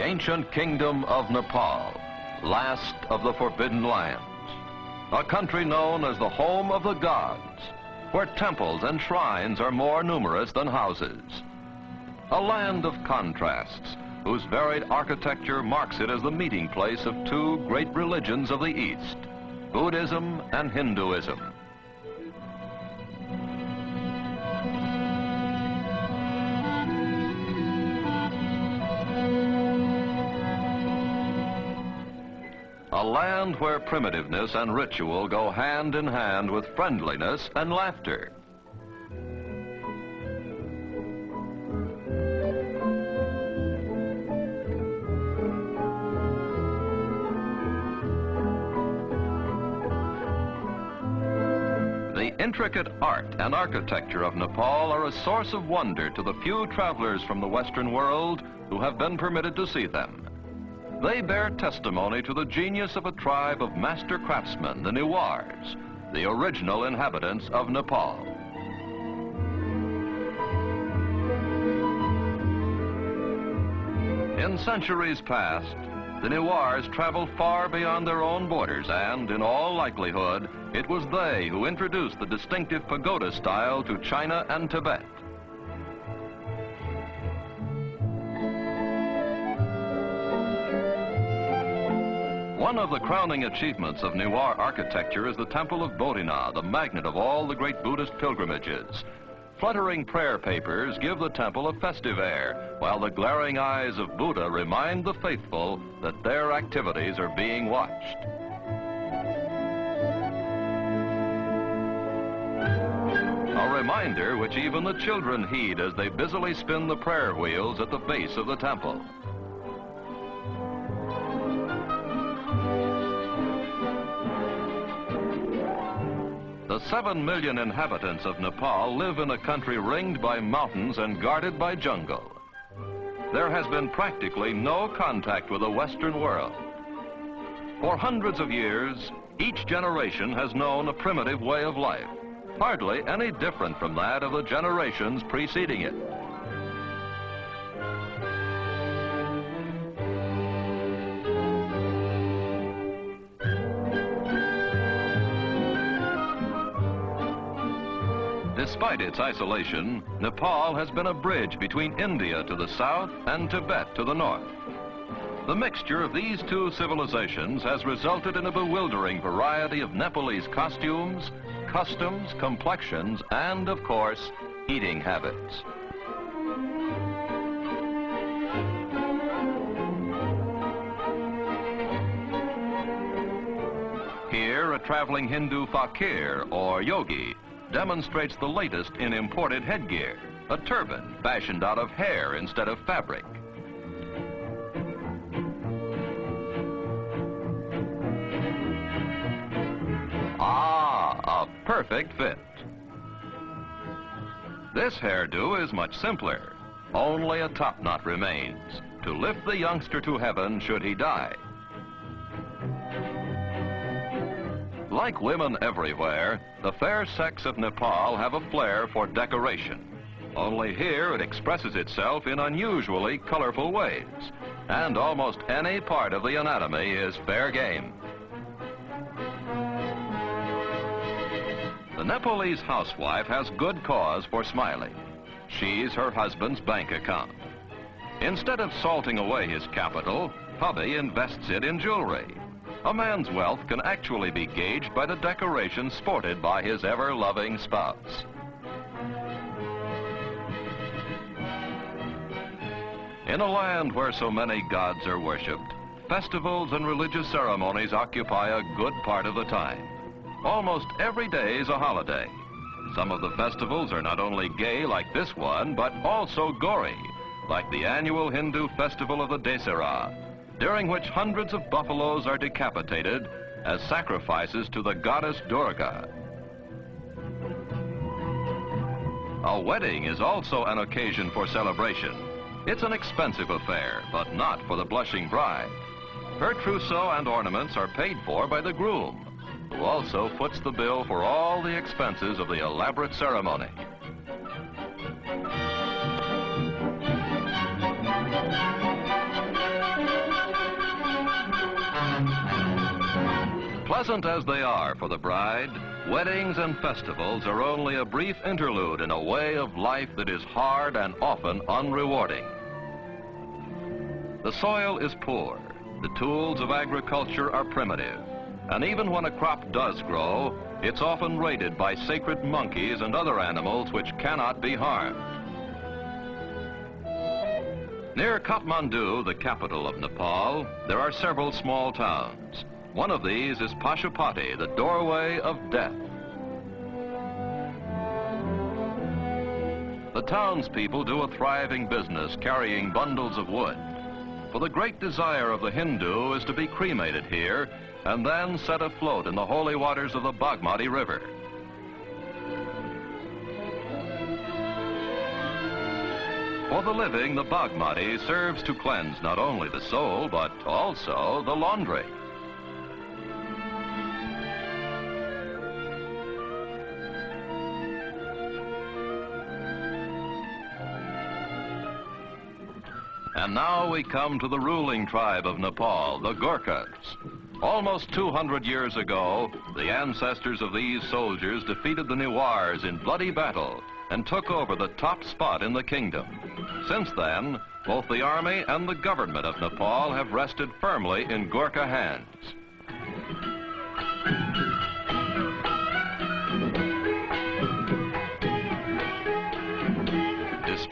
ancient kingdom of Nepal, last of the Forbidden Lands. A country known as the home of the gods, where temples and shrines are more numerous than houses. A land of contrasts, whose varied architecture marks it as the meeting place of two great religions of the East, Buddhism and Hinduism. A land where primitiveness and ritual go hand in hand with friendliness and laughter. The intricate art and architecture of Nepal are a source of wonder to the few travelers from the Western world who have been permitted to see them. They bear testimony to the genius of a tribe of master craftsmen, the Newars, the original inhabitants of Nepal. In centuries past, the Newars traveled far beyond their own borders, and in all likelihood, it was they who introduced the distinctive pagoda style to China and Tibet. One of the crowning achievements of Newar architecture is the Temple of Bodhina, the magnet of all the great Buddhist pilgrimages. Fluttering prayer papers give the temple a festive air, while the glaring eyes of Buddha remind the faithful that their activities are being watched. A reminder which even the children heed as they busily spin the prayer wheels at the base of the temple. The 7 million inhabitants of Nepal live in a country ringed by mountains and guarded by jungle. There has been practically no contact with the Western world. For hundreds of years, each generation has known a primitive way of life, hardly any different from that of the generations preceding it. Despite its isolation, Nepal has been a bridge between India to the south and Tibet to the north. The mixture of these two civilizations has resulted in a bewildering variety of Nepalese costumes, customs, complexions, and, of course, eating habits. Here, a traveling Hindu fakir, or yogi, demonstrates the latest in imported headgear, a turban fashioned out of hair instead of fabric. Ah, a perfect fit. This hairdo is much simpler. Only a top knot remains to lift the youngster to heaven should he die. Like women everywhere, the fair sex of Nepal have a flair for decoration. Only here it expresses itself in unusually colorful ways, and almost any part of the anatomy is fair game. The Nepalese housewife has good cause for smiling. She's her husband's bank account. Instead of salting away his capital, hubby invests it in jewelry. A man's wealth can actually be gauged by the decorations sported by his ever-loving spouse. In a land where so many gods are worshipped, festivals and religious ceremonies occupy a good part of the time. Almost every day is a holiday. Some of the festivals are not only gay like this one, but also gory, like the annual Hindu festival of the Dasara, during which hundreds of buffaloes are decapitated as sacrifices to the goddess Durga. A wedding is also an occasion for celebration. It's an expensive affair, but not for the blushing bride. Her trousseau and ornaments are paid for by the groom, who also foots the bill for all the expenses of the elaborate ceremony. Pleasant as they are for the bride, weddings and festivals are only a brief interlude in a way of life that is hard and often unrewarding. The soil is poor, the tools of agriculture are primitive, and even when a crop does grow, it's often raided by sacred monkeys and other animals which cannot be harmed. Near Kathmandu, the capital of Nepal, there are several small towns. One of these is Pashupati, the doorway of death. The townspeople do a thriving business carrying bundles of wood. For the great desire of the Hindu is to be cremated here and then set afloat in the holy waters of the Bagmati River. For the living, the Bagmati serves to cleanse not only the soul, but also the laundry. And now we come to the ruling tribe of Nepal, the Gurkhas. Almost 200 years ago, the ancestors of these soldiers defeated the Newars in bloody battle and took over the top spot in the kingdom. Since then, both the army and the government of Nepal have rested firmly in Gurkha hands.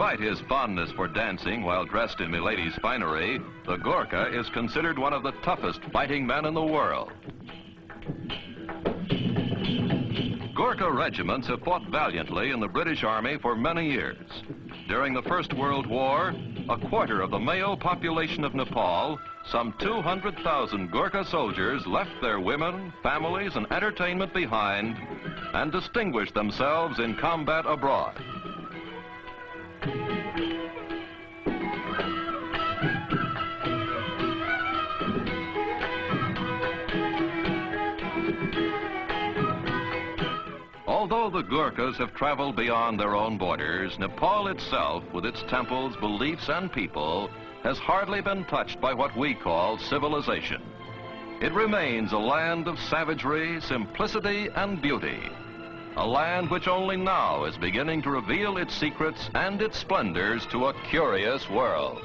Despite his fondness for dancing while dressed in milady's finery, the Gurkha is considered one of the toughest fighting men in the world. Gurkha regiments have fought valiantly in the British Army for many years. During the First World War, a quarter of the male population of Nepal, some 200,000 Gurkha soldiers left their women, families, and entertainment behind and distinguished themselves in combat abroad. Although the Gurkhas have traveled beyond their own borders, Nepal itself, with its temples, beliefs, and people, has hardly been touched by what we call civilization. It remains a land of savagery, simplicity, and beauty. A land which only now is beginning to reveal its secrets and its splendors to a curious world.